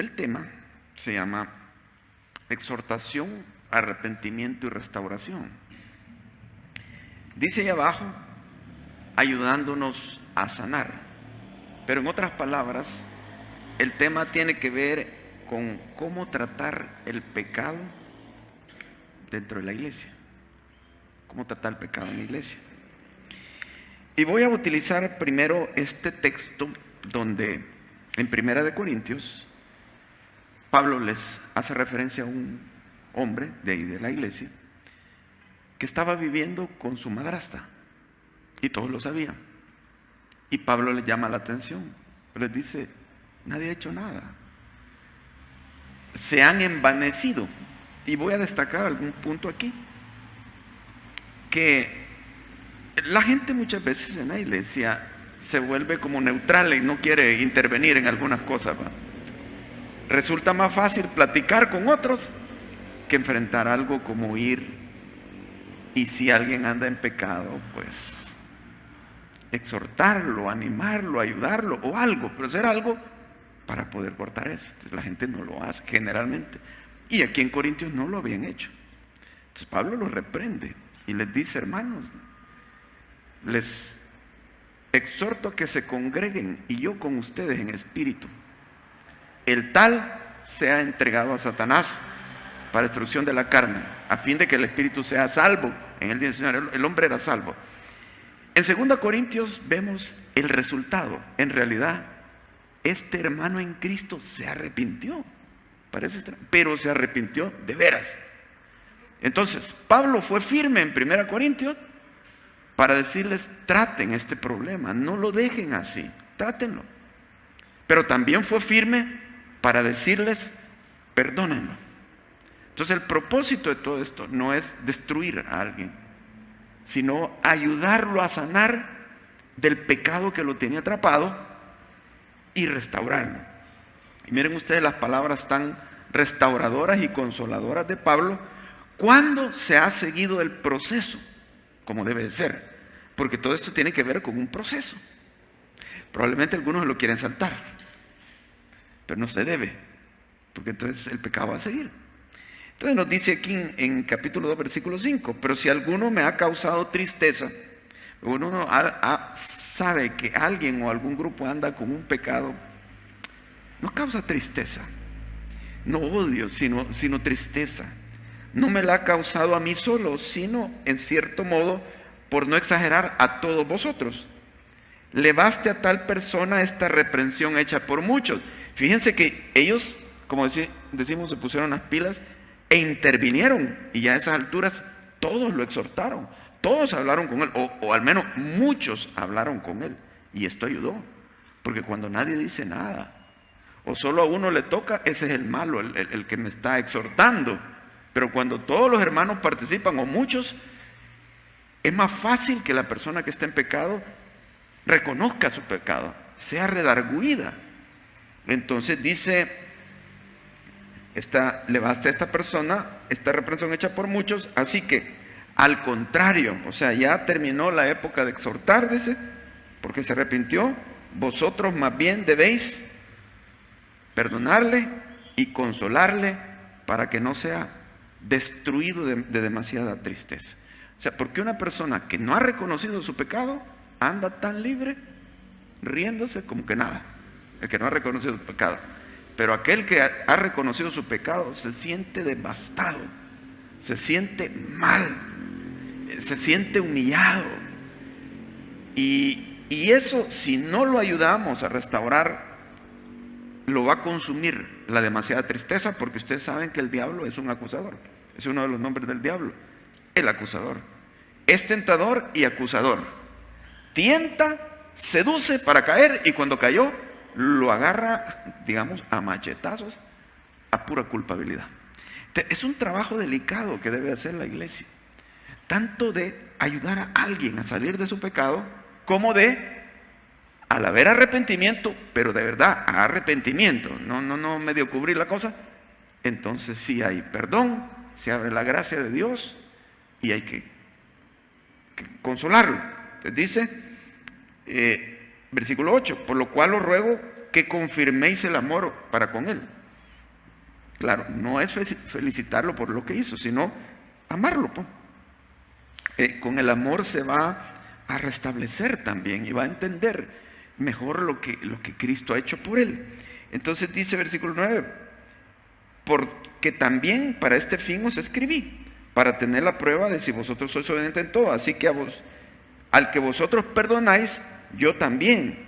El tema se llama exhortación, arrepentimiento y restauración. Dice ahí abajo, ayudándonos a sanar. Pero en otras palabras, el tema tiene que ver con cómo tratar el pecado dentro de la iglesia. Cómo tratar el pecado en la iglesia. Y voy a utilizar primero este texto donde en 1 Corintios Pablo les hace referencia a un hombre de ahí de la iglesia que estaba viviendo con su madrastra y todos lo sabían. Y Pablo les llama la atención, les dice: nadie ha hecho nada, se han envanecido. Y voy a destacar algún punto aquí, que la gente muchas veces en la iglesia se vuelve como neutral y no quiere intervenir en algunas cosas, ¿va? Resulta más fácil platicar con otros que enfrentar algo como ir, y si alguien anda en pecado, pues exhortarlo, animarlo, ayudarlo o algo, pero hacer algo para poder cortar eso. Entonces, la gente no lo hace generalmente, y aquí en Corintios no lo habían hecho. Entonces Pablo los reprende y les dice: hermanos, les exhorto a que se congreguen, y yo con ustedes en espíritu. El tal sea entregado a Satanás para destrucción de la carne, a fin de que el espíritu sea salvo. En el día del Señor el hombre era salvo. En 2 Corintios vemos el resultado. En realidad, este hermano en Cristo se arrepintió. Parece extraño, pero se arrepintió de veras. Entonces, Pablo fue firme en 1 Corintios para decirles: traten este problema, no lo dejen así, trátenlo. Pero también fue firme para decirles: perdónenlo. Entonces, el propósito de todo esto no es destruir a alguien, sino ayudarlo a sanar del pecado que lo tenía atrapado y restaurarlo. Y miren ustedes las palabras tan restauradoras y consoladoras de Pablo cuando se ha seguido el proceso como debe de ser, porque todo esto tiene que ver con un proceso. Probablemente algunos lo quieren saltar, pero no se debe, porque entonces el pecado va a seguir. Entonces nos dice aquí en capítulo 2, versículo 5: pero si alguno me ha causado tristeza, uno sabe que alguien o algún grupo anda con un pecado, no causa tristeza, no odio, sino tristeza. No me la ha causado a mí solo, sino en cierto modo, por no exagerar, a todos vosotros. Le baste a tal persona esta reprensión hecha por muchos. Fíjense que ellos, como decimos, se pusieron las pilas e intervinieron, y ya a esas alturas todos lo exhortaron, todos hablaron con él, o al menos muchos hablaron con él, y esto ayudó, porque cuando nadie dice nada, o solo a uno le toca, ese es el malo, el que me está exhortando. Pero cuando todos los hermanos participan, o muchos, es más fácil que la persona que está en pecado reconozca su pecado, sea redarguida. Entonces dice: le basta a esta persona esta reprensión hecha por muchos. Así que, al contrario, o sea, ya terminó la época de exhortar, dice, porque se arrepintió. Vosotros más bien debéis perdonarle y consolarle, para que no sea destruido de demasiada tristeza. O sea, porque una persona que no ha reconocido su pecado anda tan libre, riéndose como que nada, el que no ha reconocido su pecado. Pero aquel que ha reconocido su pecado se siente devastado, se siente mal, se siente humillado. Y eso, si no lo ayudamos a restaurar, lo va a consumir la demasiada tristeza, porque ustedes saben que el diablo es un acusador. Es uno de los nombres del diablo, el acusador. Es tentador y acusador. Tienta, seduce para caer, y cuando cayó, lo agarra, digamos, a machetazos, a pura culpabilidad. Es un trabajo delicado que debe hacer la iglesia, tanto de ayudar a alguien a salir de su pecado, como de, al haber arrepentimiento, pero de verdad arrepentimiento, no medio cubrir la cosa, entonces sí hay perdón, se abre la gracia de Dios y hay que consolarlo. Entonces dice, versículo 8: por lo cual os ruego que confirméis el amor para con él. Claro, no es felicitarlo por lo que hizo, sino amarlo. Con el amor se va a restablecer también y va a entender mejor lo que Cristo ha hecho por él. Entonces dice versículo 9, porque también para este fin os escribí, para tener la prueba de si vosotros sois obedientes en todo. Así que al que vosotros perdonáis, yo también,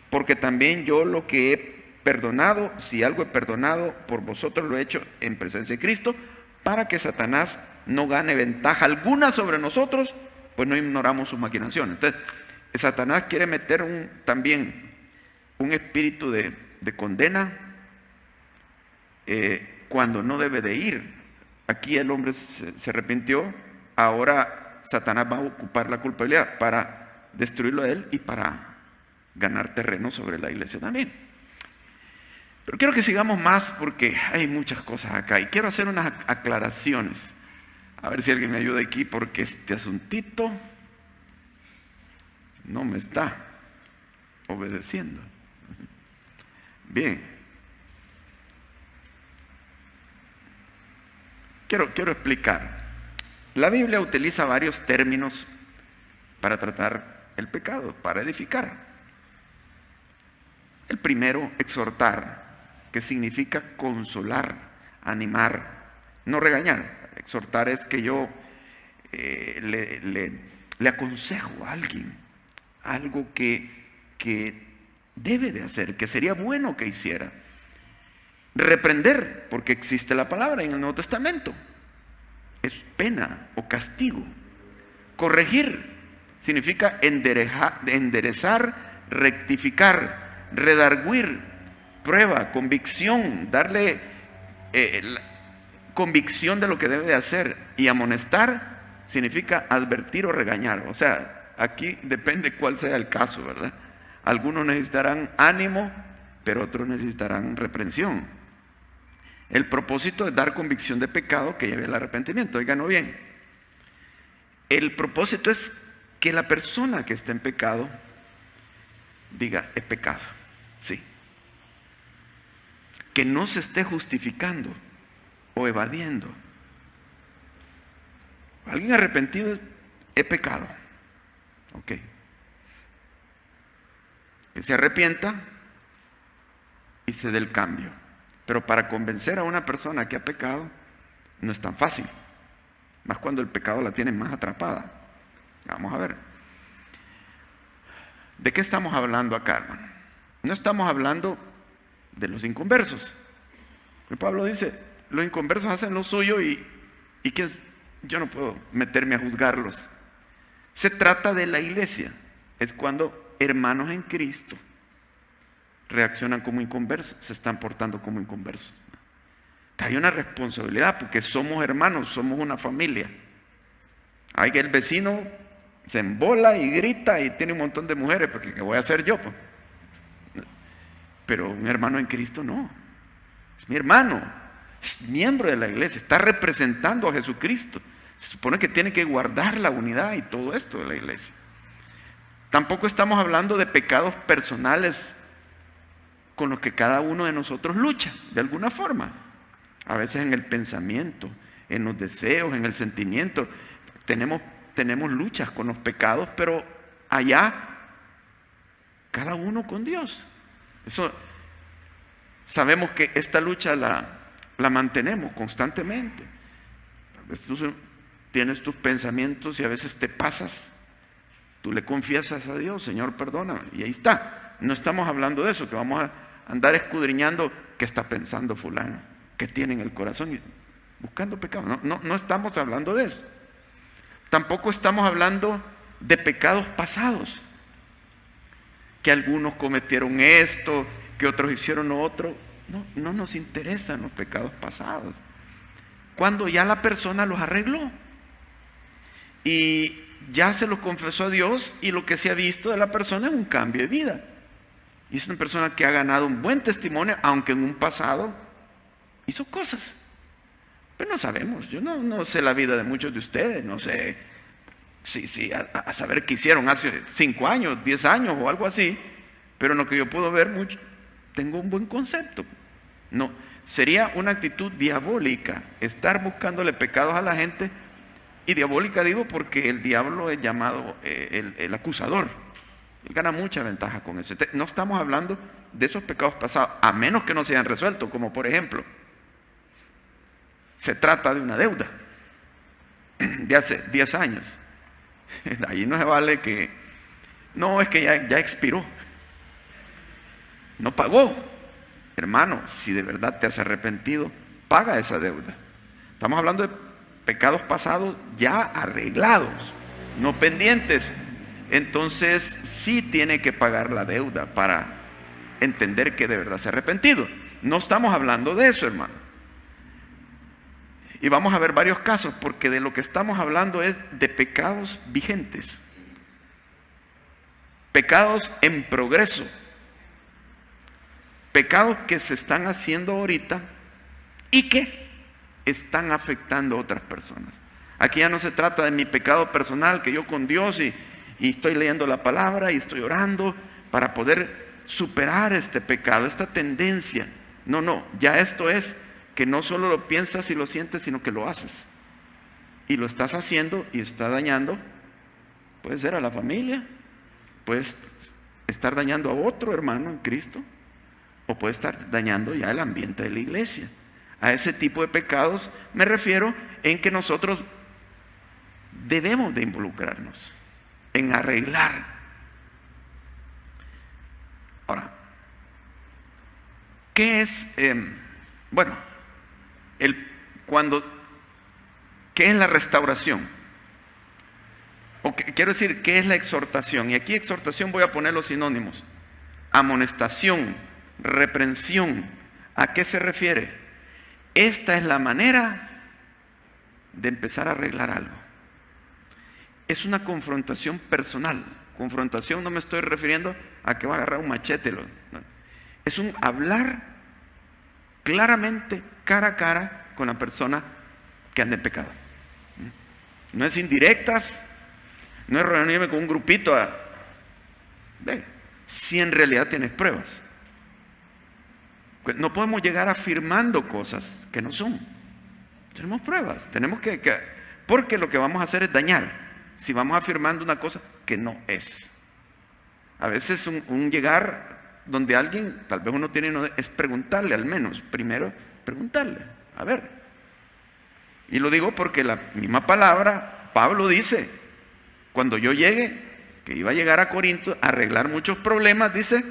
porque también yo lo que he perdonado, si algo he perdonado por vosotros, lo he hecho en presencia de Cristo, para que Satanás no gane ventaja alguna sobre nosotros, pues no ignoramos sus maquinaciones. Entonces, Satanás quiere meter también un espíritu de condena cuando no debe de ir. Aquí el hombre se arrepintió, ahora Satanás va a ocupar la culpabilidad para destruirlo a él y para ganar terreno sobre la iglesia también. Pero quiero que sigamos más porque hay muchas cosas acá y quiero hacer unas aclaraciones. A ver si alguien me ayuda aquí porque este asuntito no me está obedeciendo. Bien. Quiero explicar. La Biblia utiliza varios términos para tratar el pecado, para edificar. El primero, exhortar, que significa consolar, animar, no regañar. Exhortar es que yo le aconsejo a alguien algo que debe de hacer, que sería bueno que hiciera. Reprender, porque existe la palabra en el Nuevo Testamento, es pena o castigo. Corregir significa enderezar, rectificar, redarguir, prueba, convicción, darle convicción de lo que debe de hacer. Y amonestar significa advertir o regañar. O sea, aquí depende cuál sea el caso, ¿verdad? Algunos necesitarán ánimo, pero otros necesitarán reprensión. El propósito es dar convicción de pecado que lleve al arrepentimiento. Óiganlo bien. El propósito es que la persona que está en pecado diga, he pecado, sí. Que no se esté justificando o evadiendo. Alguien arrepentido, he pecado. Ok. Que se arrepienta y se dé el cambio. Pero para convencer a una persona que ha pecado no es tan fácil. Más cuando el pecado la tiene más atrapada. Vamos a ver. ¿De qué estamos hablando acá, hermano? No estamos hablando de los inconversos. Pablo dice, los inconversos hacen lo suyo y que yo no puedo meterme a juzgarlos. Se trata de la iglesia. Es cuando hermanos en Cristo reaccionan como inconversos, se están portando como inconversos. Hay una responsabilidad porque somos hermanos, somos una familia. Hay que el vecino se embola y grita y tiene un montón de mujeres, porque ¿qué voy a hacer yo? Pero un hermano en Cristo no. Es mi hermano, es miembro de la iglesia, está representando a Jesucristo. Se supone que tiene que guardar la unidad y todo esto de la iglesia. Tampoco estamos hablando de pecados personales con los que cada uno de nosotros lucha, de alguna forma. A veces en el pensamiento, en los deseos, en el sentimiento, tenemos luchas con los pecados, pero allá, cada uno con Dios. Eso, sabemos que esta lucha la mantenemos constantemente. Tal vez tú tienes tus pensamientos y a veces te pasas. Tú le confiesas a Dios, Señor, perdóname, y ahí está. No estamos hablando de eso, que vamos a andar escudriñando qué está pensando fulano, qué tiene en el corazón, buscando pecado. No estamos hablando de eso. Tampoco estamos hablando de pecados pasados, que algunos cometieron esto, que otros hicieron lo otro. No nos interesan los pecados pasados. Cuando ya la persona los arregló y ya se los confesó a Dios, y lo que se ha visto de la persona es un cambio de vida. Y es una persona que ha ganado un buen testimonio, aunque en un pasado hizo cosas. Pero no sabemos. Yo no sé la vida de muchos de ustedes. No sé a saber qué hicieron hace 5 años, 10 años o algo así. Pero en lo que yo puedo ver, tengo un buen concepto. sería una actitud diabólica, estar buscándole pecados a la gente. Y diabólica digo porque el diablo es llamado el acusador. Él gana mucha ventaja con eso. No estamos hablando de esos pecados pasados, a menos que no se hayan resuelto, como por ejemplo, se trata de una deuda de hace 10 años. Ahí no se vale que, no, es que ya expiró, no pagó. Hermano, si de verdad te has arrepentido, paga esa deuda. Estamos hablando de pecados pasados ya arreglados, no pendientes. Entonces sí tiene que pagar la deuda para entender que de verdad se ha arrepentido. No estamos hablando de eso, hermano. Y vamos a ver varios casos, porque de lo que estamos hablando es de pecados vigentes, pecados en progreso, pecados que se están haciendo ahorita y que están afectando a otras personas. Aquí ya no se trata de mi pecado personal, que yo con Dios y estoy leyendo la palabra y estoy orando para poder superar este pecado, esta tendencia. No, ya esto es que no solo lo piensas y lo sientes, sino que lo haces. Y lo estás haciendo y está dañando, puede ser a la familia, puedes estar dañando a otro hermano en Cristo, o puede estar dañando ya el ambiente de la iglesia. A ese tipo de pecados me refiero en que nosotros debemos de involucrarnos en arreglar. Ahora, ¿qué es, qué es la restauración? Quiero decir, ¿qué es la exhortación? Y aquí exhortación voy a poner los sinónimos: amonestación, reprensión. ¿A qué se refiere? Esta es la manera de empezar a arreglar algo. Es una confrontación personal. Confrontación no me estoy refiriendo a que va a agarrar un machete. No. Es un hablar claramente, cara a cara, con la persona que anda en pecado. No es indirectas, no es reunirme con un grupito si en realidad tienes pruebas. No podemos llegar afirmando cosas que no son. Tenemos pruebas, tenemos porque lo que vamos a hacer es dañar si vamos afirmando una cosa que no es. A veces un llegar donde alguien, tal vez uno tiene, es preguntarle al menos, primero preguntarle, a ver. Y lo digo porque la misma palabra, Pablo dice, cuando yo llegue, que iba a llegar a Corinto a arreglar muchos problemas, dice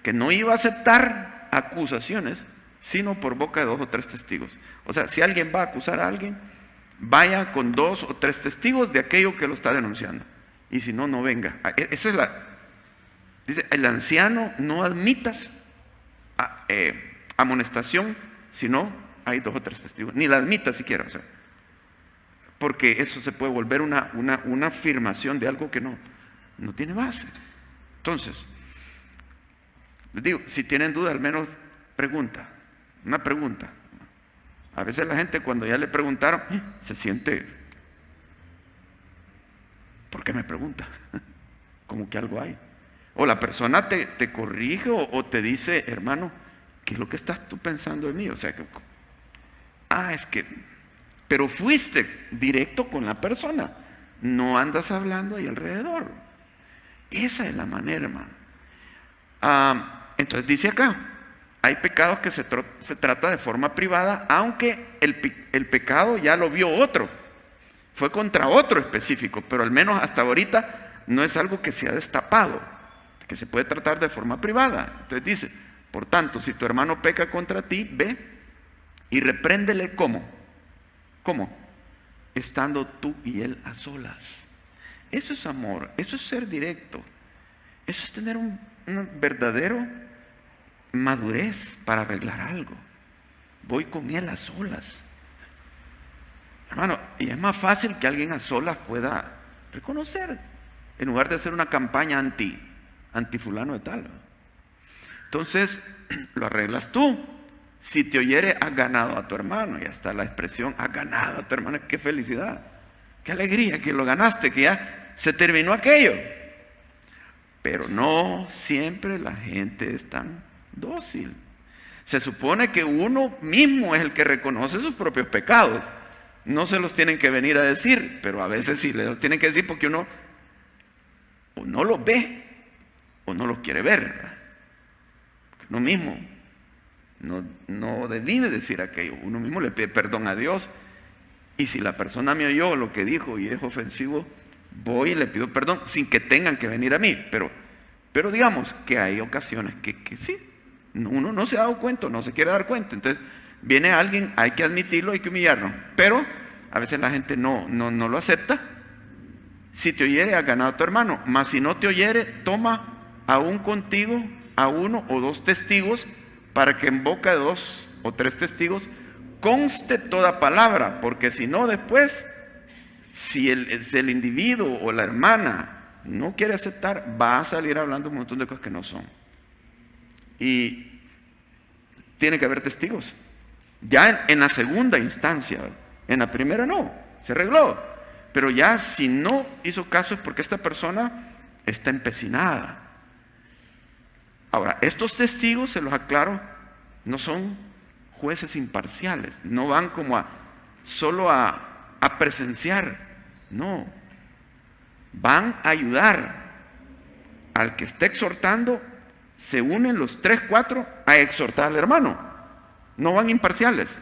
que no iba a aceptar acusaciones, sino por boca de 2 o 3 testigos. O sea, si alguien va a acusar a alguien, vaya con 2 o 3 testigos de aquello que lo está denunciando. Y si no, no venga. Esa es dice, el anciano no admitas amonestación si no hay 2 o 3 testigos. Ni la admita siquiera, o sea, porque eso se puede volver una afirmación de algo que no tiene base. Entonces, les digo, si tienen duda, al menos una pregunta. A veces la gente, cuando ya le preguntaron, se siente, ¿por qué me pregunta? Como que algo hay. O la persona te corrige o te dice, hermano, ¿qué es lo que estás tú pensando de mí? O sea, pero fuiste directo con la persona, no andas hablando ahí alrededor. Esa es la manera, hermano. Entonces dice acá, hay pecados que se trata de forma privada, aunque el pecado ya lo vio otro, fue contra otro específico, pero al menos hasta ahorita no es algo que se ha destapado, que se puede tratar de forma privada. Entonces dice, por tanto, si tu hermano peca contra ti, ve y repréndele. ¿Cómo? Estando tú y él a solas. Eso es amor, eso es ser directo, eso es tener un verdadero madurez para arreglar algo. Voy con él a solas, hermano, y es más fácil que alguien a solas pueda reconocer, en lugar de hacer una campaña anti fulano de tal. Entonces lo arreglas tú. Si te oyere, has ganado a tu hermano. Y hasta la expresión, has ganado a tu hermano, qué felicidad, qué alegría que lo ganaste, que ya se terminó aquello. Pero no siempre la gente es tan dócil. Se supone que uno mismo es el que reconoce sus propios pecados. No se los tienen que venir a decir, pero a veces sí los tienen que decir porque uno o no los ve o no los quiere ver, ¿verdad? Porque uno mismo no debí de decir aquello. Uno mismo le pide perdón a Dios. Y si la persona me oyó lo que dijo y es ofensivo, voy y le pido perdón sin que tengan que venir a mí. Pero digamos que hay ocasiones que sí, uno no se ha dado cuenta, no se quiere dar cuenta. Entonces viene alguien, hay que admitirlo, hay que humillarlo. Pero a veces la gente no lo acepta. Si te oyere, has ganado a tu hermano. Mas si no te oyere, toma aún contigo a 1 o 2 testigos, para que en boca de 2 o 3 testigos conste toda palabra. Porque si no, después, si el individuo o la hermana no quiere aceptar, va a salir hablando un montón de cosas que no son. Y tiene que haber testigos. Ya en la segunda instancia, en la primera no, se arregló. Pero ya si no hizo caso es porque esta persona está empecinada. Ahora, estos testigos, se los aclaro, no son jueces imparciales. No van como solo a presenciar. No. Van a ayudar al que está exhortando. Se unen los 3, 4 a exhortar al hermano. No van imparciales.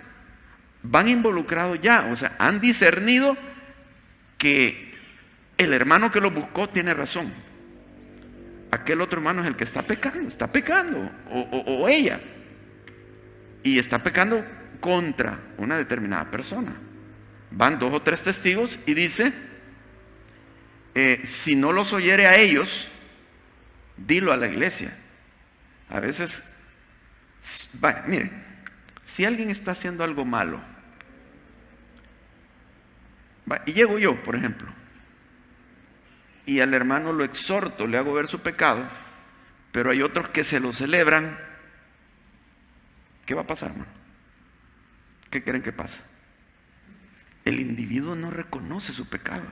Van involucrados ya. O sea, han discernido que el hermano que lo buscó tiene razón. Aquel otro hermano es el que está pecando, o ella. Y está pecando contra una determinada persona. Van 2 o 3 testigos y dice, si no los oyere a ellos, dilo a la iglesia. A veces, miren, si alguien está haciendo algo malo, y llego yo, por ejemplo, y al hermano lo exhorto, le hago ver su pecado, pero hay otros que se lo celebran, ¿qué va a pasar, hermano? ¿Qué creen que pasa? El individuo no reconoce su pecado,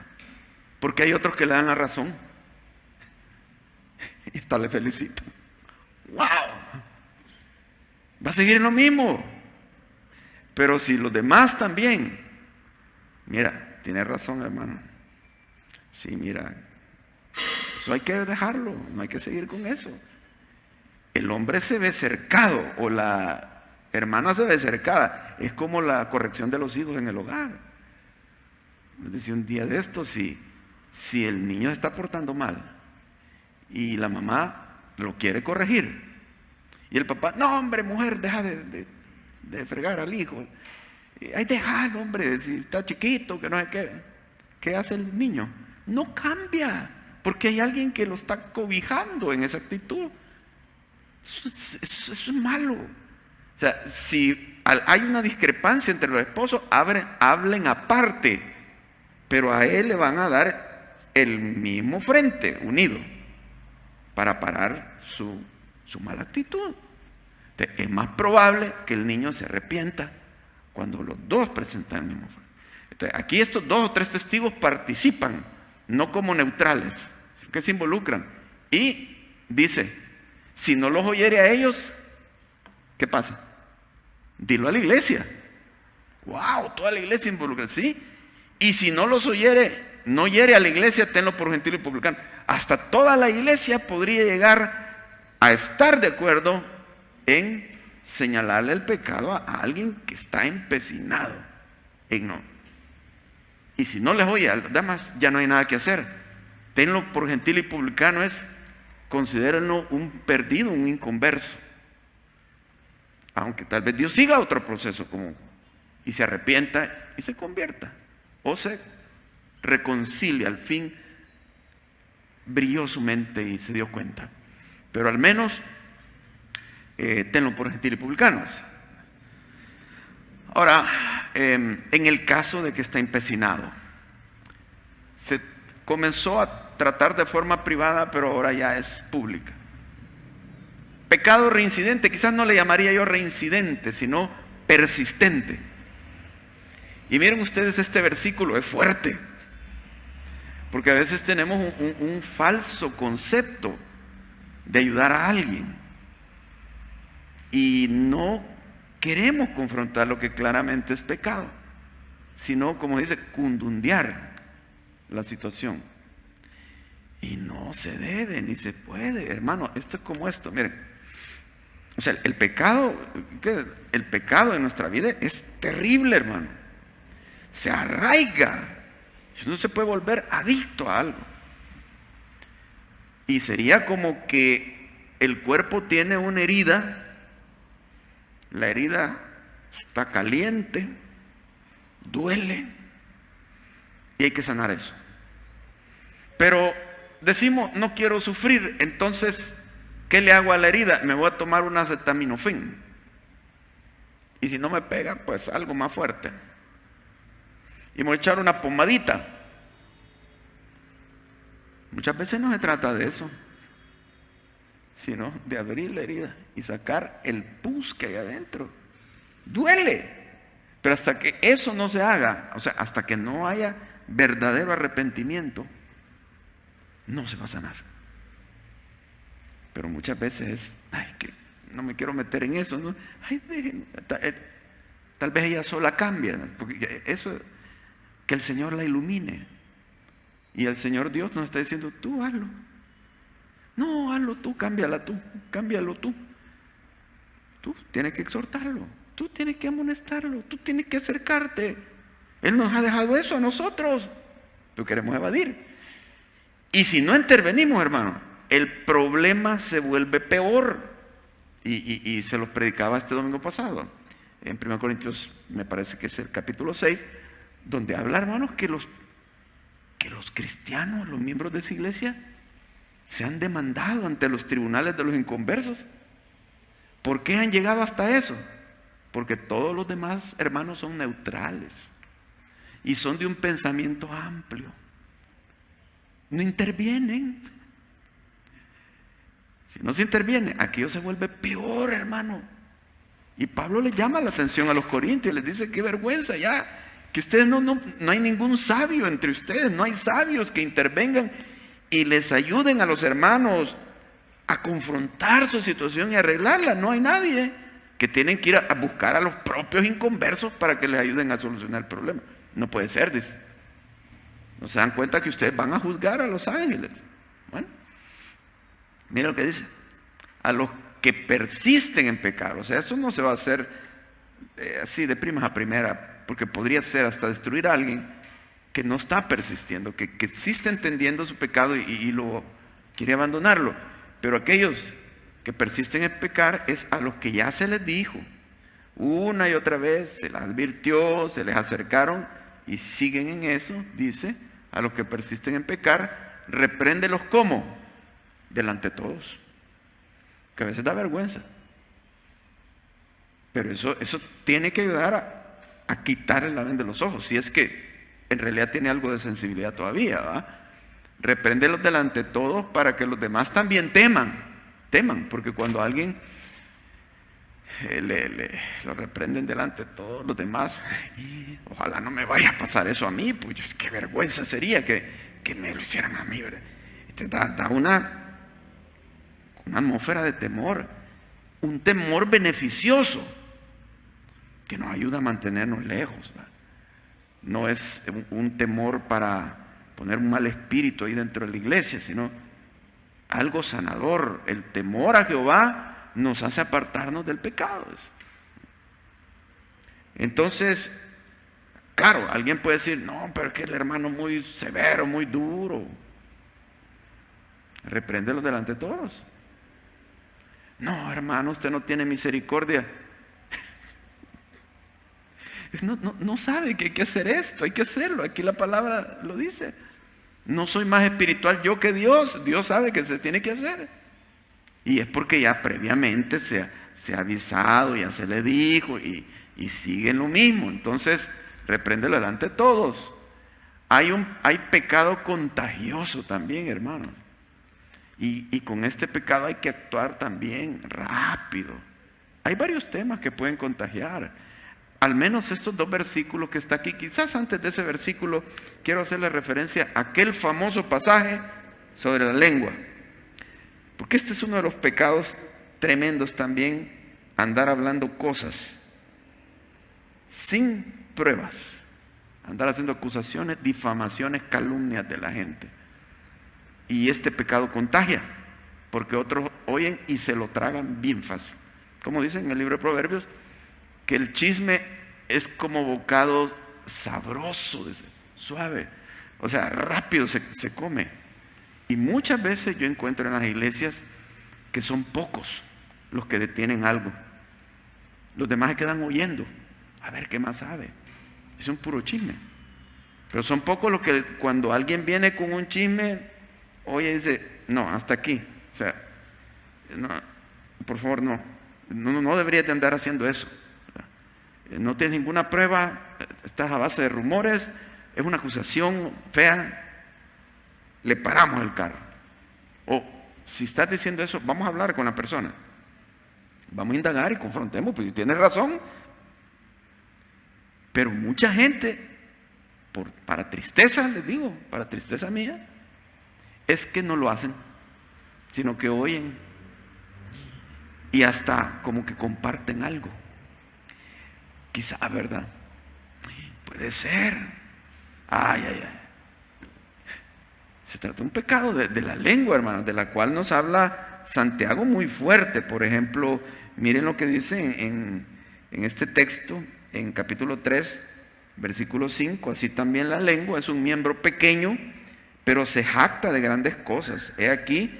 porque hay otros que le dan la razón. Y hasta le felicito. ¡Wow! Va a seguir en lo mismo. Pero si los demás también, mira, tiene razón, hermano. Sí, mira, eso hay que dejarlo, no hay que seguir con eso. El hombre se ve cercado, o la hermana se ve cercada. Es como la corrección de los hijos en el hogar. Es decir, un día de estos, si el niño se está portando mal y la mamá lo quiere corregir, y el papá, no hombre, mujer, deja de fregar al hijo. Ay, déjalo, hombre, si está chiquito, que no sé qué. ¿Qué hace el niño? No cambia, porque hay alguien que lo está cobijando en esa actitud. Eso es malo. O sea, si hay una discrepancia entre los esposos, hablen aparte, pero a él le van a dar el mismo frente, unido, para parar su mala actitud. Entonces, es más probable que el niño se arrepienta cuando los dos presentan el mismo frente. Entonces, aquí estos 2 o 3 testigos participan, no como neutrales, sino que se involucran. Y dice, si no los oyere a ellos, ¿qué pasa? Dilo a la iglesia. ¡Wow! Toda la iglesia involucra, ¿sí? Y si no los oyere, no oyere a la iglesia, tenlo por gentil y publicano. Hasta toda la iglesia podría llegar a estar de acuerdo en señalarle el pecado a alguien que está empecinado en no. Y si no les oye a los demás, ya no hay nada que hacer. Tenlo por gentil y publicano es, considérenlo un perdido, un inconverso. Aunque tal vez Dios siga otro proceso y se arrepienta y se convierta. O se reconcilia, al fin brilló su mente y se dio cuenta. Pero al menos tenlo por gentil y publicanos. Ahora, en el caso de que está empecinado, se comenzó a tratar de forma privada, pero ahora ya es pública. Pecado reincidente, quizás no le llamaría yo reincidente, sino persistente. Y miren ustedes, este versículo es fuerte, porque a veces tenemos un falso concepto de ayudar a alguien. y no queremos confrontar lo que claramente es pecado, sino, como dice, cundundear la situación. Y no se debe, ni se puede, hermano. Esto es como esto, miren. O sea, el pecado en nuestra vida es terrible, hermano. Se arraiga. Uno se puede volver adicto a algo. Y sería como que el cuerpo tiene una herida. La herida está caliente, duele, y hay que sanar eso. Pero decimos, no quiero sufrir, entonces, ¿qué le hago a la herida? Me voy a tomar un acetaminofén. Y si no me pega, pues algo más fuerte. Y me voy a echar una pomadita. Muchas veces no se trata de eso, sino de abrir la herida y sacar el pus que hay adentro. Duele, pero hasta que eso no se haga, o sea, hasta que no haya verdadero arrepentimiento, no se va a sanar. Pero muchas veces es, que no me quiero meter en eso, ¿no? Tal vez ella sola cambia, porque eso, que el Señor la ilumine. Y el Señor Dios nos está diciendo, tú hazlo. No, hazlo tú, cámbialo tú. Tú tienes que exhortarlo, tú tienes que amonestarlo, tú tienes que acercarte. Él nos ha dejado eso a nosotros, pero queremos evadir. Y si no intervenimos, hermano, el problema se vuelve peor. Y se los predicaba este domingo pasado, en 1 Corintios, me parece que es el capítulo 6, donde habla, hermanos, que los cristianos, los miembros de esa iglesia, se han demandado ante los tribunales de los inconversos. ¿Por qué han llegado hasta eso? Porque todos los demás hermanos son neutrales y son de un pensamiento amplio. No intervienen. Si no se interviene, aquello se vuelve peor, hermano. Y Pablo le llama la atención a los corintios y les dice, qué vergüenza ya, que ustedes no hay ningún sabio entre ustedes, no hay sabios que intervengan y les ayuden a los hermanos a confrontar su situación y arreglarla. No hay nadie, que tienen que ir a buscar a los propios inconversos para que les ayuden a solucionar el problema. No puede ser, dice. ¿No se dan cuenta que ustedes van a juzgar a los ángeles? Bueno, mira lo que dice. A los que persisten en pecar. O sea, eso no se va a hacer así de primas a primera, porque podría ser hasta destruir a alguien que no está persistiendo, que sí está entendiendo su pecado y lo quiere abandonarlo. Pero aquellos que persisten en pecar es a los que ya se les dijo una y otra vez, se les advirtió, se les acercaron y siguen en eso. Dice, a los que persisten en pecar, repréndelos ¿cómo? Delante de todos, que a veces da vergüenza, pero eso tiene que ayudar a quitar el venda de los ojos, si es que en realidad tiene algo de sensibilidad todavía, ¿va? Repréndelos delante de todos para que los demás también teman, porque cuando alguien lo reprenden delante de todos los demás, ojalá no me vaya a pasar eso a mí, pues qué vergüenza sería que me lo hicieran a mí, ¿verdad? Da una atmósfera de temor, un temor beneficioso que nos ayuda a mantenernos lejos, ¿verdad? No es un temor para poner un mal espíritu ahí dentro de la iglesia, sino algo sanador. El temor a Jehová nos hace apartarnos del pecado. Entonces, claro, alguien puede decir, no, pero es que el hermano muy severo, muy duro. Repréndelo delante de todos. No, hermano, usted no tiene misericordia. No sabe que hay que hacer esto, hay que hacerlo. Aquí la palabra lo dice. No soy más espiritual yo que Dios. Dios sabe que se tiene que hacer. Y es porque ya previamente se ha avisado, ya se le dijo y siguen lo mismo. Entonces, repréndelo delante de todos. Hay pecado contagioso también, hermano. Y con este pecado hay que actuar también rápido. Hay varios temas que pueden contagiar. Al menos estos dos versículos que está aquí. Quizás antes de ese versículo quiero hacerle referencia a aquel famoso pasaje sobre la lengua, porque este es uno de los pecados tremendos también andar hablando cosas sin pruebas, andar haciendo acusaciones, difamaciones, calumnias de la gente. Y este pecado contagia, porque otros oyen y se lo tragan bien fácil. Como dice en el libro de Proverbios, que el chisme es como bocado sabroso, suave, o sea, rápido se come. Y muchas veces yo encuentro en las iglesias que son pocos los que detienen algo. Los demás se quedan oyendo, a ver qué más sabe. Es un puro chisme. Pero son pocos los que cuando alguien viene con un chisme, oye y dice, no, hasta aquí. O sea, no, por favor, no deberías de andar haciendo eso. No tienes ninguna prueba, estás a base de rumores, es una acusación fea, le paramos el carro. O si estás diciendo eso, vamos a hablar con la persona. Vamos a indagar y confrontemos, pues si tienes razón. Pero mucha gente, para tristeza, les digo, para tristeza mía, es que no lo hacen, sino que oyen y hasta como que comparten algo. Quizá, ¿verdad? Puede ser. Ay. Se trata de un pecado de la lengua, hermanos, de la cual nos habla Santiago muy fuerte. Por ejemplo, miren lo que dice en este texto, en capítulo 3, versículo 5. Así también la lengua es un miembro pequeño, pero se jacta de grandes cosas. He aquí,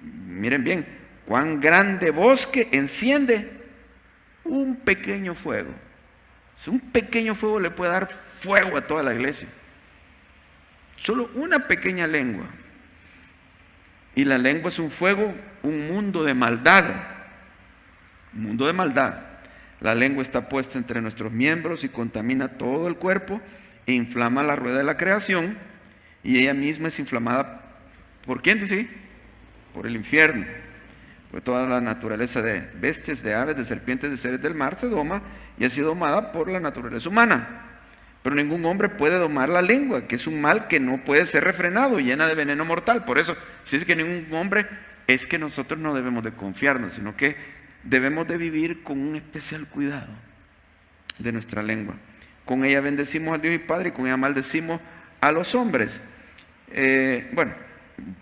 miren bien, cuán grande bosque enciende un pequeño fuego. Un pequeño fuego le puede dar fuego a toda la iglesia. Solo una pequeña lengua. Y la lengua es un fuego, un mundo de maldad. Un mundo de maldad. La lengua está puesta entre nuestros miembros y contamina todo el cuerpo e inflama la rueda de la creación. Y ella misma es inflamada. ¿Por quién dice? Por el infierno. Pues toda la naturaleza de bestias, de aves, de serpientes, de seres del mar se doma y ha sido domada por la naturaleza humana. Pero ningún hombre puede domar la lengua, que es un mal que no puede ser refrenado, llena de veneno mortal. Por eso, si es que ningún hombre, es que nosotros no debemos de confiarnos, sino que debemos de vivir con un especial cuidado de nuestra lengua. Con ella bendecimos al Dios y Padre y con ella maldecimos a los hombres. Bueno,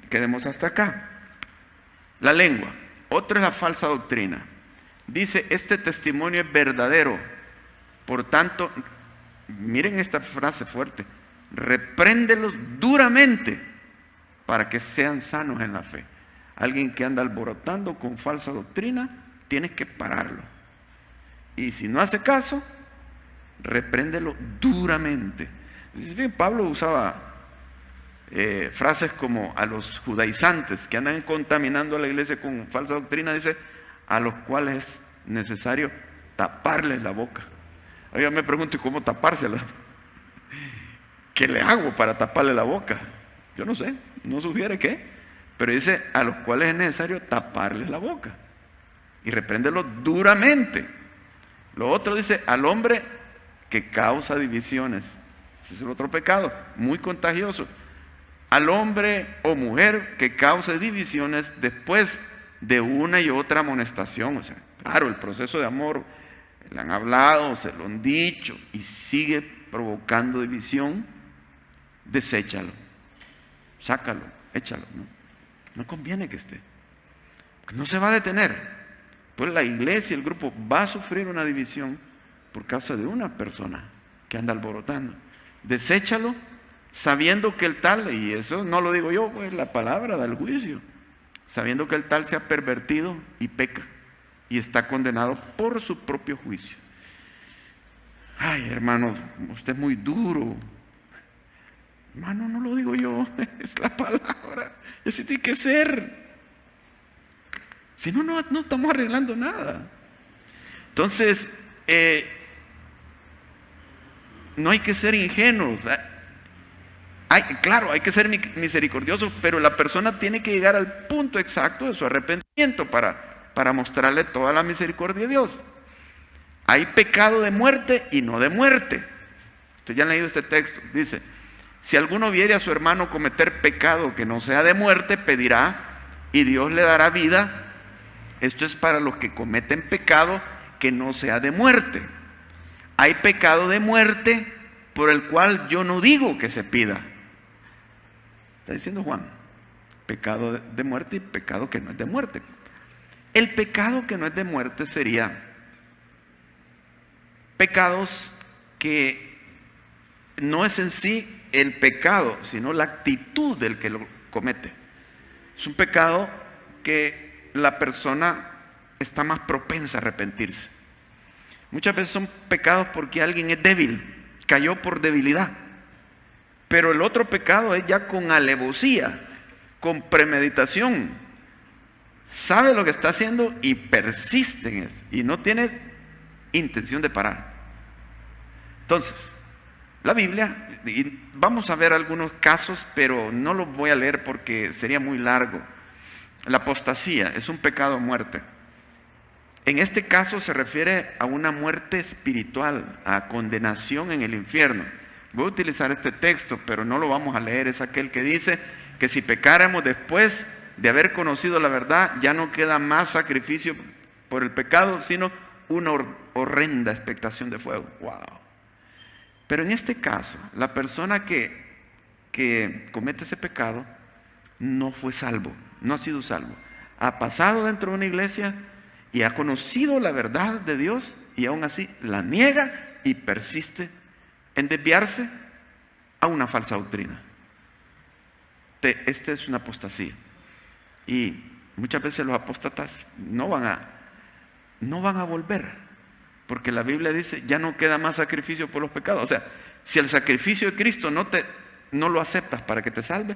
quedemos hasta acá. La lengua. Otra es la falsa doctrina. Dice, este testimonio es verdadero. Por tanto, miren esta frase fuerte, repréndelos duramente para que sean sanos en la fe. Alguien que anda alborotando con falsa doctrina, tienes que pararlo. Y si no hace caso, repréndelo duramente. Pablo usaba frases como a los judaizantes que andan contaminando a la iglesia con falsa doctrina, dice, a los cuales es necesario taparles la boca. Yo me pregunto, ¿y cómo tapársela? ¿Qué le hago para taparle la boca? Yo no sé, no sugiere qué, pero dice, a los cuales es necesario taparles la boca y repréndelo duramente. Lo otro dice, al hombre que causa divisiones. Ese es el otro pecado, muy contagioso. Al hombre o mujer que cause divisiones después de una y otra amonestación. O sea, claro, el proceso de amor, le han hablado, se lo han dicho y sigue provocando división, deséchalo, sácalo, échalo. No conviene que esté, no se va a detener. Pues la iglesia, el grupo va a sufrir una división por causa de una persona que anda alborotando. Deséchalo, sabiendo que el tal, y eso no lo digo yo, pues la palabra da el juicio, sabiendo que el tal se ha pervertido y peca y está condenado por su propio juicio. Ay, hermano, usted es muy duro. Hermano, no lo digo yo, es la palabra, así tiene que ser. Si no, no estamos arreglando nada. Entonces, no hay que ser ingenuos. Claro, hay que ser misericordiosos, pero la persona tiene que llegar al punto exacto de su arrepentimiento para mostrarle toda la misericordia de Dios. Hay pecado de muerte y no de muerte. Ustedes ya han leído este texto. Dice, si alguno viere a su hermano cometer pecado que no sea de muerte, pedirá y Dios le dará vida Esto es para los que cometen pecado que no sea de muerte. Hay pecado de muerte por el cual yo no digo que se pida. Está diciendo Juan, pecado de muerte y pecado que no es de muerte. El pecado que no es de muerte sería pecados que no es en sí el pecado, sino la actitud del que lo comete. Es un pecado que la persona está más propensa a arrepentirse. Muchas veces son pecados porque alguien es débil, cayó por debilidad. Pero el otro pecado es ya con alevosía, con premeditación. Sabe lo que está haciendo y persiste en eso. Y no tiene intención de parar. Entonces, la Biblia, y vamos a ver algunos casos, pero no los voy a leer porque sería muy largo. La apostasía es un pecado a muerte. En este caso se refiere a una muerte espiritual, a condenación en el infierno. Voy a utilizar este texto, pero no lo vamos a leer. Es aquel que dice que si pecáramos después de haber conocido la verdad, ya no queda más sacrificio por el pecado, sino una horrenda expectación de fuego. ¡Wow! Pero en este caso, la persona que comete ese pecado no fue salvo, no ha sido salvo. Ha pasado dentro de una iglesia y ha conocido la verdad de Dios y aún así la niega y persiste en desviarse a una falsa doctrina. Esta es una apostasía. Y muchas veces los apóstatas no van a volver, porque la Biblia dice, ya no queda más sacrificio por los pecados. O sea, si el sacrificio de Cristo no lo aceptas para que te salve,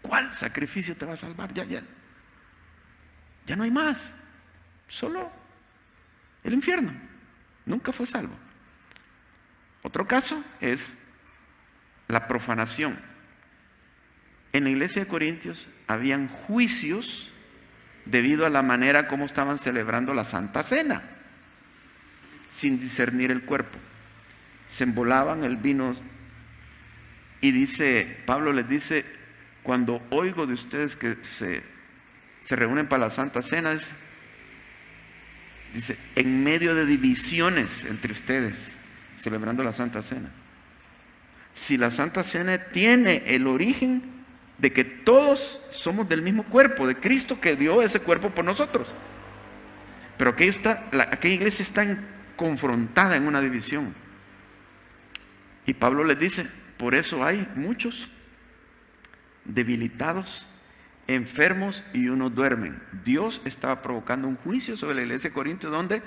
¿cuál sacrificio te va a salvar? Ya no hay más. Solo el infierno. Nunca fue salvo. Otro caso es la profanación. En la iglesia de Corintios habían juicios debido a la manera como estaban celebrando la Santa Cena, sin discernir el cuerpo. Se embolaban el vino y Pablo les dice, cuando oigo de ustedes que se reúnen para la Santa Cena, dice, en medio de divisiones entre ustedes, celebrando la Santa Cena. Si la Santa Cena tiene el origen de que todos somos del mismo cuerpo, de Cristo que dio ese cuerpo por nosotros. Pero aquella iglesia está confrontada en una división. Y Pablo les dice, por eso hay muchos debilitados, enfermos y unos duermen. Dios estaba provocando un juicio sobre la iglesia de Corinto donde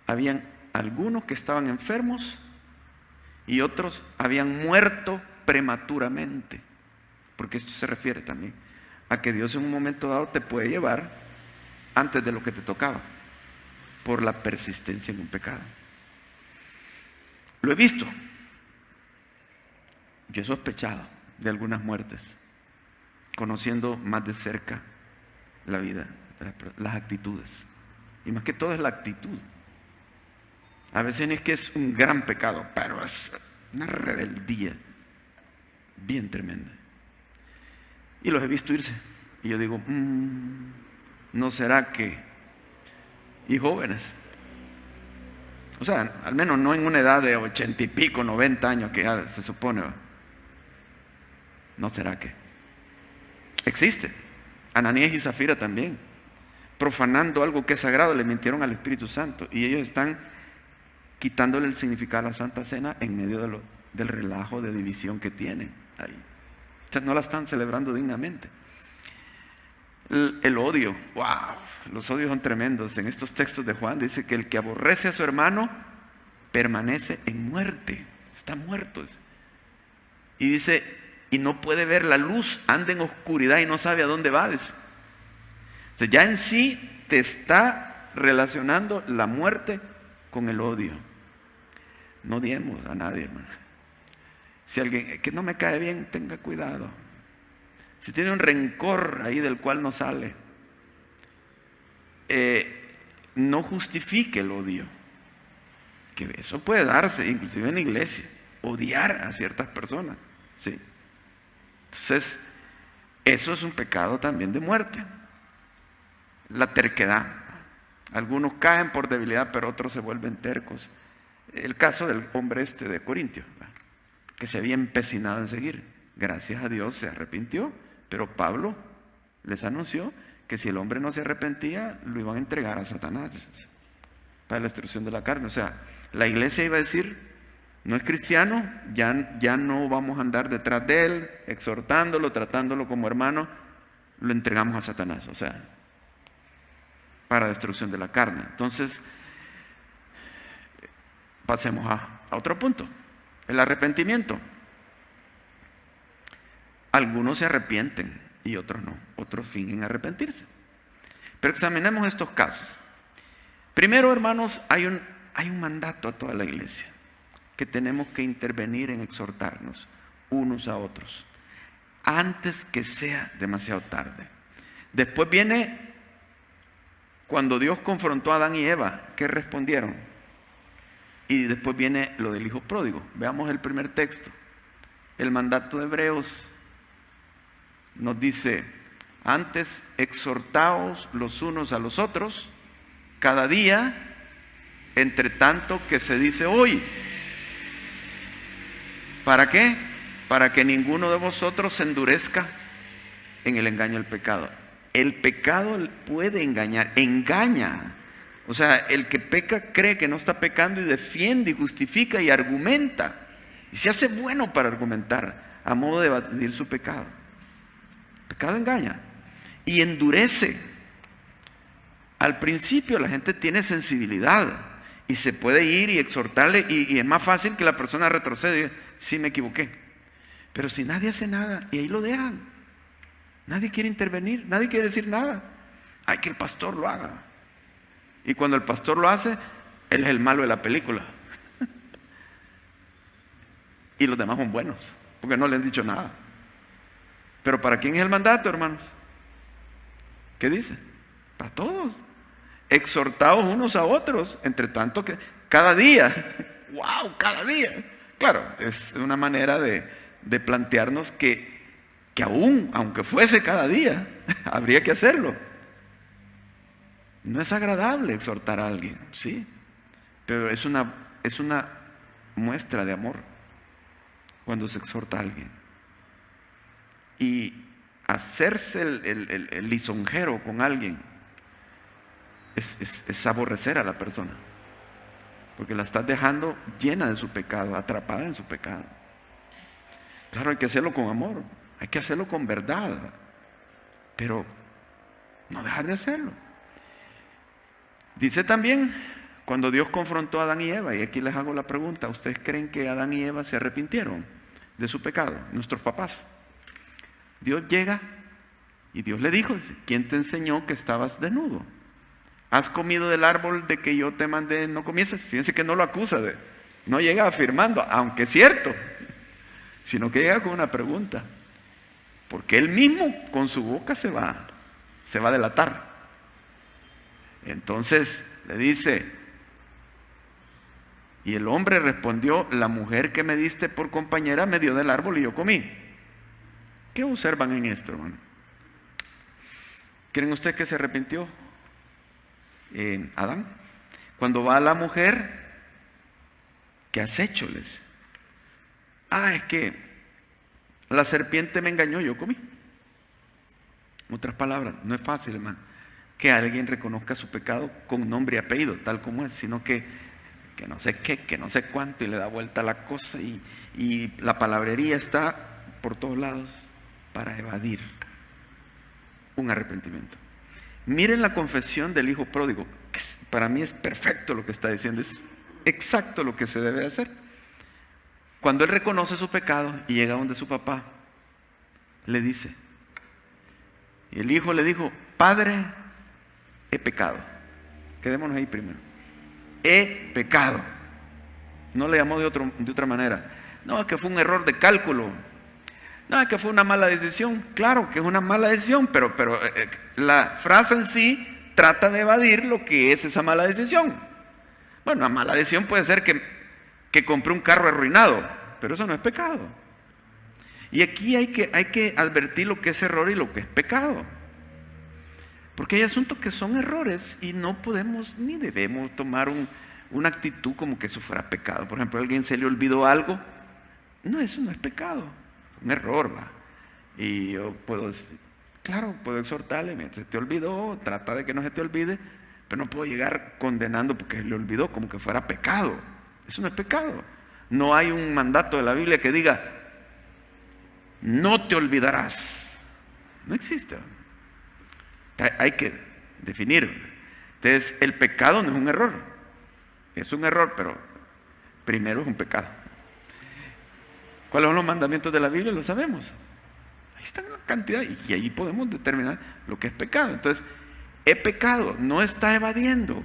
habían algunos que estaban enfermos y otros habían muerto prematuramente, porque esto se refiere también a que Dios en un momento dado te puede llevar antes de lo que te tocaba por la persistencia en un pecado. Lo he visto. Yo he sospechado de algunas muertes, conociendo más de cerca la vida, las actitudes. Y más que todo es la actitud. A veces es que es un gran pecado, pero es una rebeldía bien tremenda. Y los he visto irse. Y yo digo, ¿no será que? Y jóvenes. O sea, al menos no en una edad de 80 y pico, 90 años que ya se supone. ¿No será que? Existe. Ananías y Zafira también. Profanando algo que es sagrado, le mintieron al Espíritu Santo. Y ellos están quitándole el significado a la Santa Cena en medio del relajo de división que tienen ahí. O sea, no la están celebrando dignamente. El odio, wow, los odios son tremendos. En estos textos de Juan dice que el que aborrece a su hermano permanece en muerte, está muerto. Y dice, y no puede ver la luz, anda en oscuridad y no sabe a dónde va. Dice. O sea, ya en sí te está relacionando la muerte con el odio. No odiemos a nadie, hermano. Si alguien que no me cae bien, tenga cuidado. Si tiene un rencor ahí del cual no sale, no justifique el odio. Que eso puede darse, inclusive en la iglesia, odiar a ciertas personas. ¿Sí? Entonces, eso es un pecado también de muerte. la terquedad. Algunos caen por debilidad, pero otros se vuelven tercos. El caso del hombre de Corintio, que se había empecinado en seguir. Gracias a Dios se arrepintió, pero Pablo les anunció que si el hombre no se arrepentía, lo iban a entregar a Satanás para la destrucción de la carne. O sea, la iglesia iba a decir: no es cristiano, ya no vamos a andar detrás de él, exhortándolo, tratándolo como hermano, lo entregamos a Satanás, o sea, para destrucción de la carne. Entonces, pasemos a otro punto, el arrepentimiento. Algunos se arrepienten y otros no, otros fingen arrepentirse. Pero examinemos estos casos. Primero, hermanos, hay un mandato a toda la iglesia, que tenemos que intervenir en exhortarnos unos a otros, antes que sea demasiado tarde. Después viene cuando Dios confrontó a Adán y Eva, ¿qué respondieron? Y después viene lo del hijo pródigo. Veamos el primer texto. El mandato de Hebreos nos dice: antes exhortaos los unos a los otros cada día, entre tanto que se dice hoy. ¿Para qué? Para que ninguno de vosotros se endurezca en el engaño del pecado. El pecado puede engañar, engaña. O sea, el que peca cree que no está pecando y defiende y justifica y argumenta. Y se hace bueno para argumentar a modo de evadir su pecado. El pecado engaña y endurece. Al principio la gente tiene sensibilidad y se puede ir y exhortarle, y es más fácil que la persona retroceda y diga: sí, me equivoqué. Pero si nadie hace nada y ahí lo dejan, nadie quiere intervenir, nadie quiere decir nada. Hay que el pastor lo haga. Y cuando el pastor lo hace, él es el malo de la película. Y los demás son buenos, porque no le han dicho nada. Pero ¿para quién es el mandato, hermanos? ¿Qué dice? Para todos. Exhortaos unos a otros, entre tanto que cada día. ¡Wow! Cada día. Claro, es una manera de plantearnos que aún, aunque fuese cada día, habría que hacerlo. No es agradable exhortar a alguien, sí, pero es una muestra de amor cuando se exhorta a alguien. Y hacerse el lisonjero con alguien es aborrecer a la persona, porque la estás dejando llena de su pecado, atrapada en su pecado. Claro, hay que hacerlo con amor, hay que hacerlo con verdad, pero no dejar de hacerlo. Dice también, cuando Dios confrontó a Adán y Eva, y aquí les hago la pregunta: ¿ustedes creen que Adán y Eva se arrepintieron de su pecado? Nuestros papás. Dios llega y Dios le dijo: ¿quién te enseñó que estabas desnudo? ¿Has comido del árbol de que yo te mandé no comieses? Fíjense que no lo acusa, no llega afirmando, aunque es cierto, sino que llega con una pregunta, porque él mismo con su boca se va a delatar. Entonces le dice, y el hombre respondió: la mujer que me diste por compañera me dio del árbol y yo comí. ¿Qué observan en esto, hermano? ¿Creen ustedes que se arrepintió Adán? Cuando va a la mujer, ¿qué has hecho? Les? Es que la serpiente me engañó, yo comí. En otras palabras, no es fácil, hermano, que alguien reconozca su pecado con nombre y apellido, tal como es, sino que no sé qué, que no sé cuánto, y le da vuelta a la cosa, y la palabrería está por todos lados para evadir un arrepentimiento. Miren la confesión del hijo pródigo, que para mí es perfecto lo que está diciendo, es exacto lo que se debe hacer. Cuando él reconoce su pecado y llega donde su papá, le dice, y el hijo le dijo: Padre, he pecado. Quedémonos ahí primero. He pecado. No le llamó de otra manera. No, es que fue un error de cálculo. No, es que fue una mala decisión. Claro que es una mala decisión, pero la frase en sí trata de evadir lo que es esa mala decisión. Bueno, una mala decisión puede ser que compré un carro arruinado, pero eso no es pecado. Y aquí hay que advertir lo que es error y lo que es pecado. Porque hay asuntos que son errores y no podemos ni debemos tomar una actitud como que eso fuera pecado. Por ejemplo, a alguien se le olvidó algo. No, eso no es pecado, un error, va. Y yo puedo exhortarle, se te olvidó, trata de que no se te olvide, pero no puedo llegar condenando porque se le olvidó como que fuera pecado. Eso no es pecado. No hay un mandato de la Biblia que diga, no te olvidarás. No existe. Hay que definir. Entonces, el pecado no es un error. Es un error, pero primero es un pecado. ¿Cuáles son los mandamientos de la Biblia? Lo sabemos. Ahí están la cantidad y ahí podemos determinar lo que es pecado. Entonces, he pecado, no está evadiendo.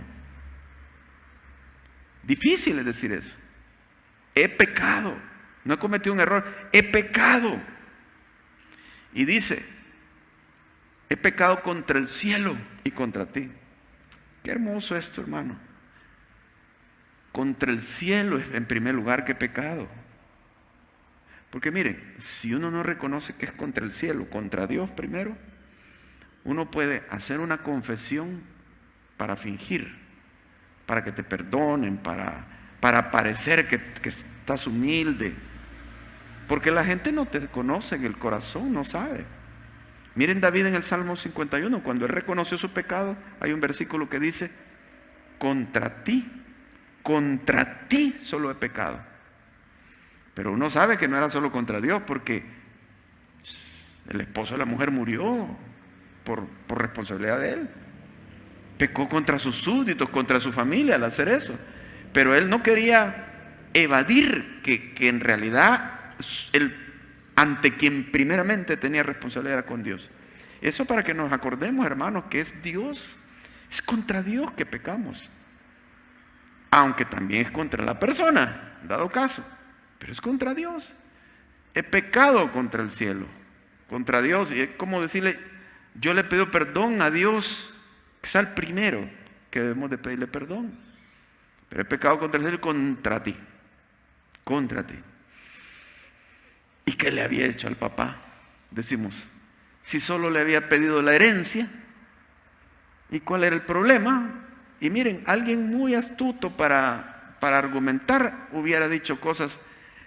Difícil es decir eso. He pecado, no he cometido un error, he pecado. Y dice, he pecado contra el cielo y contra ti. Qué hermoso esto, hermano. Contra el cielo es en primer lugar que he pecado. Porque miren, si uno no reconoce que es contra el cielo, contra Dios primero, uno puede hacer una confesión para fingir, para que te perdonen, para parecer que estás humilde. Porque la gente no te conoce en el corazón, no sabe. Miren David en el Salmo 51, cuando él reconoció su pecado, hay un versículo que dice, contra ti solo he pecado. Pero uno sabe que no era solo contra Dios, porque el esposo de la mujer murió por responsabilidad de él. Pecó contra sus súbditos, contra su familia al hacer eso. Pero él no quería evadir que en realidad ante quien primeramente tenía responsabilidad era con Dios. Eso para que nos acordemos, hermanos, que es Dios. Es contra Dios que pecamos. Aunque también es contra la persona, dado caso. Pero es contra Dios. He pecado contra el cielo, contra Dios. Y es como decirle, yo le pido perdón a Dios, que es el primero que debemos de pedirle perdón. Pero he pecado contra el cielo y contra ti. Contra ti. ¿Y qué le había hecho al papá? Decimos, si solo le había pedido la herencia. ¿Y cuál era el problema? Y miren, alguien muy astuto para argumentar hubiera dicho cosas.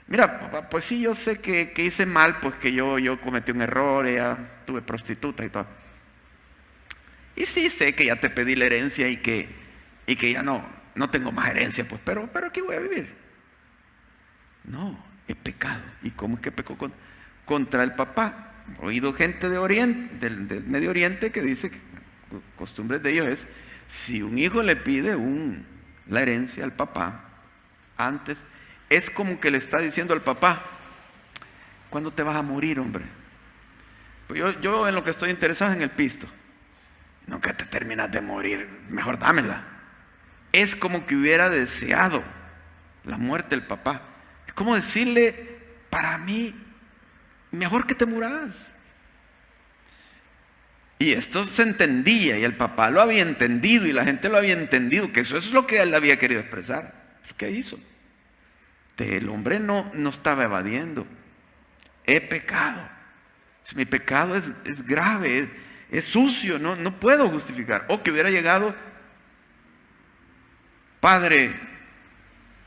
Mira, papá, pues sí, yo sé que hice mal, pues que yo cometí un error, ya tuve prostituta y todo. Y sí sé que ya te pedí la herencia y que ya no tengo más herencia, pues, pero aquí voy a vivir. No, he pecado. ¿Y cómo es que pecó contra el papá? He oído gente del Medio Oriente que dice que costumbres de ellos es, si un hijo le pide la herencia al papá, antes, es como que le está diciendo al papá, ¿cuándo te vas a morir, hombre? Pues yo en lo que estoy interesado es en el pisto. Nunca te terminas de morir, mejor dámela. Es como que hubiera deseado la muerte del papá. Es como decirle, para mí, mejor que te muras. Y esto se entendía, y el papá lo había entendido, y la gente lo había entendido, que eso es lo que él había querido expresar. Es lo que hizo. El hombre no estaba evadiendo. He pecado. Mi pecado es grave, es sucio, no puedo justificar. O que hubiera llegado, Padre,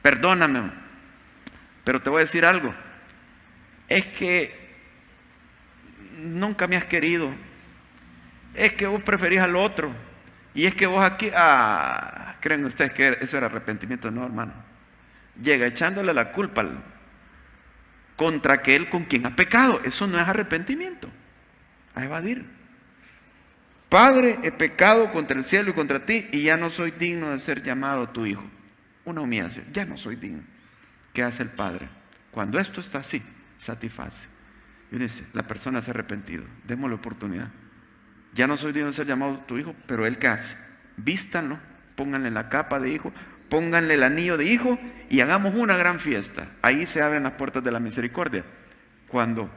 perdóname, pero te voy a decir algo. Es que nunca me has querido. Es que vos preferís al otro. Y es que vos aquí, ¿creen ustedes que eso era arrepentimiento? No, hermano. Llega echándole la culpa contra aquel con quien ha pecado. Eso no es arrepentimiento, a evadir. Padre, he pecado contra el cielo y contra ti, y ya no soy digno de ser llamado tu hijo. Una humillación, ya no soy digno. ¿Qué hace el padre? Cuando esto está así, satisface. Y uno dice, la persona se ha arrepentido, démosle oportunidad. Ya no soy digno de ser llamado tu hijo, pero él ¿qué hace? Vístanlo, pónganle la capa de hijo, pónganle el anillo de hijo y hagamos una gran fiesta. Ahí se abren las puertas de la misericordia, cuando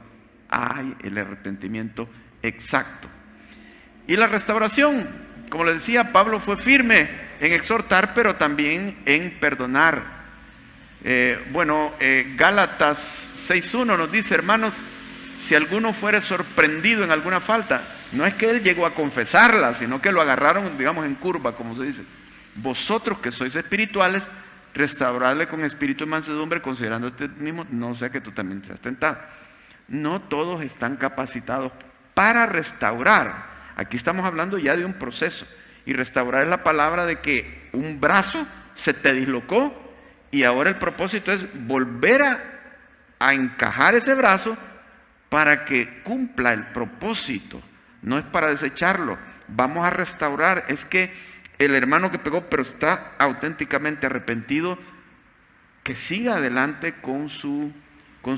hay el arrepentimiento exacto. Y la restauración, como les decía, Pablo fue firme en exhortar, pero también en perdonar. Gálatas 6:1 nos dice, hermanos, si alguno fuere sorprendido en alguna falta, No es que él llegó a confesarla, sino que lo agarraron, digamos, en curva, como se dice. Vosotros que sois espirituales, restaurarle con espíritu de mansedumbre, considerándote mismo, no sea que tú también seas tentado. No todos están capacitados para restaurar. Aquí estamos hablando ya de un proceso. Y restaurar es la palabra de que un brazo se te dislocó y ahora el propósito es volver a encajar ese brazo para que cumpla el propósito. No es para desecharlo. Vamos a restaurar. Es que el hermano que pegó pero está auténticamente arrepentido, que siga adelante con su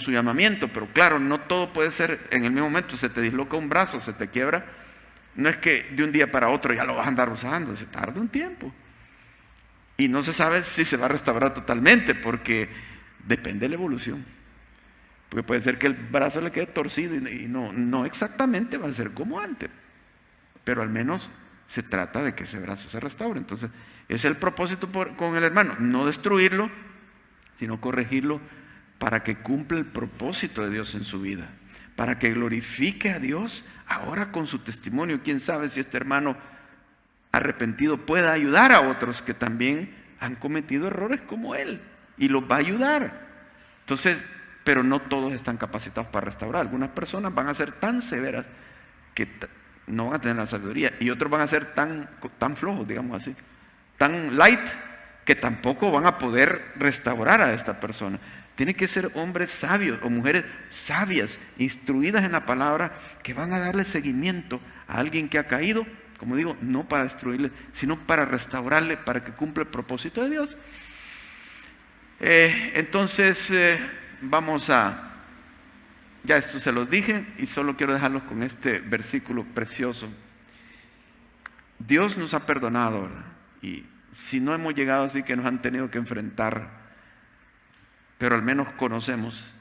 llamamiento. Pero claro, no todo puede ser en el mismo momento. Se te disloca un brazo, se te quiebra. No es que de un día para otro ya lo vas a andar usando. Se tarda un tiempo. Y no se sabe si se va a restaurar totalmente, porque depende de la evolución. Porque puede ser que el brazo le quede torcido y no exactamente va a ser como antes. Pero al menos se trata de que ese brazo se restaure. Entonces, es el propósito con el hermano. No destruirlo, sino corregirlo para que cumpla el propósito de Dios en su vida. Para que glorifique a Dios ahora con su testimonio. Quién sabe si este hermano arrepentido pueda ayudar a otros que también han cometido errores como él. Y los va a ayudar. Entonces, pero no todos están capacitados para restaurar. Algunas personas van a ser tan severas que no van a tener la sabiduría. Y otros van a ser tan flojos, digamos así. Tan light que tampoco van a poder restaurar a esta persona. Tiene que ser hombres sabios o mujeres sabias, instruidas en la palabra, que van a darle seguimiento a alguien que ha caído, como digo, no para destruirle, sino para restaurarle, para que cumpla el propósito de Dios. Entonces, vamos a, ya esto se los dije y solo quiero dejarlos con este versículo precioso. Dios nos ha perdonado, ¿verdad? Y si no hemos llegado así que nos han tenido que enfrentar, pero al menos conocemos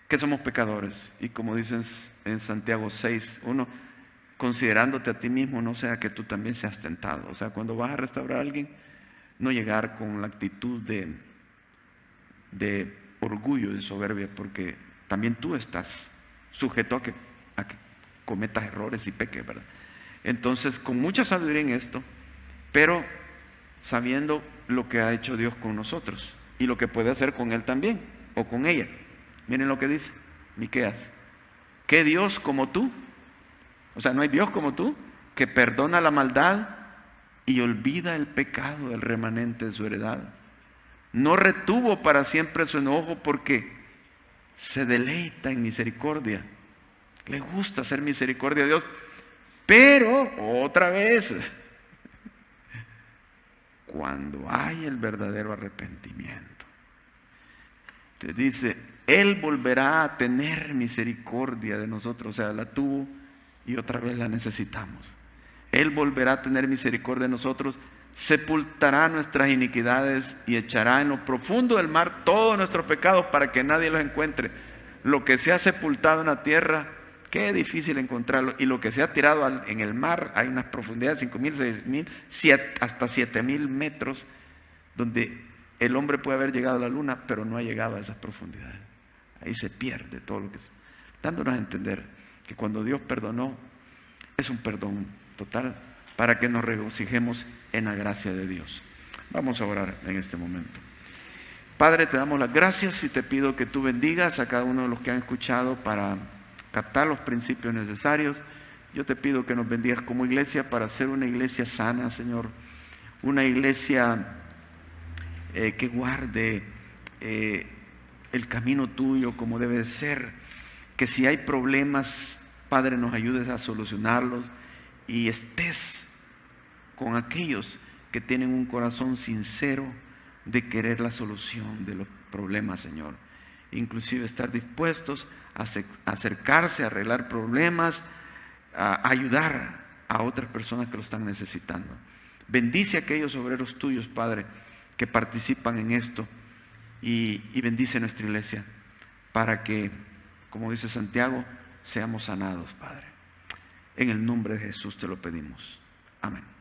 que somos pecadores. Y como dicen en Santiago 6:1, considerándote a ti mismo, no sea que tú también seas tentado. O sea, cuando vas a restaurar a alguien, no llegar con la actitud de orgullo, de soberbia, porque también tú estás sujeto a que cometas errores y peques, ¿verdad? Entonces, con mucha sabiduría en esto, pero sabiendo lo que ha hecho Dios con nosotros y lo que puede hacer con él también o con ella. Miren lo que dice Miqueas: ¿qué Dios como tú? O sea, no hay Dios como tú, que perdona la maldad y olvida el pecado del remanente de su heredad. No retuvo para siempre su enojo, porque se deleita en misericordia. Le gusta hacer misericordia a Dios. Pero, otra vez, cuando hay el verdadero arrepentimiento, te dice, Él volverá a tener misericordia de nosotros. O sea, la tuvo y otra vez la necesitamos. Él volverá a tener misericordia de nosotros, sepultará nuestras iniquidades y echará en lo profundo del mar todos nuestros pecados para que nadie los encuentre. Lo que se ha sepultado en la tierra, qué difícil encontrarlo. Y lo que se ha tirado en el mar, hay unas profundidades de 5.000, 6.000, hasta 7.000 metros, donde el hombre puede haber llegado a la luna, pero no ha llegado a esas profundidades. Ahí se pierde todo lo que es, dándonos a entender que cuando Dios perdonó, es un perdón total, para que nos regocijemos en la gracia de Dios. Vamos a orar en este momento. Padre, te damos las gracias y te pido que tú bendigas a cada uno de los que han escuchado para captar los principios necesarios. Yo te pido que nos bendigas como iglesia para ser una iglesia sana, Señor. Una iglesia que guarde el camino tuyo como debe ser. Que si hay problemas, Padre, nos ayudes a solucionarlos y estés con aquellos que tienen un corazón sincero de querer la solución de los problemas, Señor. Inclusive estar dispuestos a acercarse, a arreglar problemas, a ayudar a otras personas que lo están necesitando. Bendice a aquellos obreros tuyos, Padre, que participan en esto, y bendice nuestra iglesia para que, como dice Santiago, seamos sanados, Padre. En el nombre de Jesús te lo pedimos. Amén.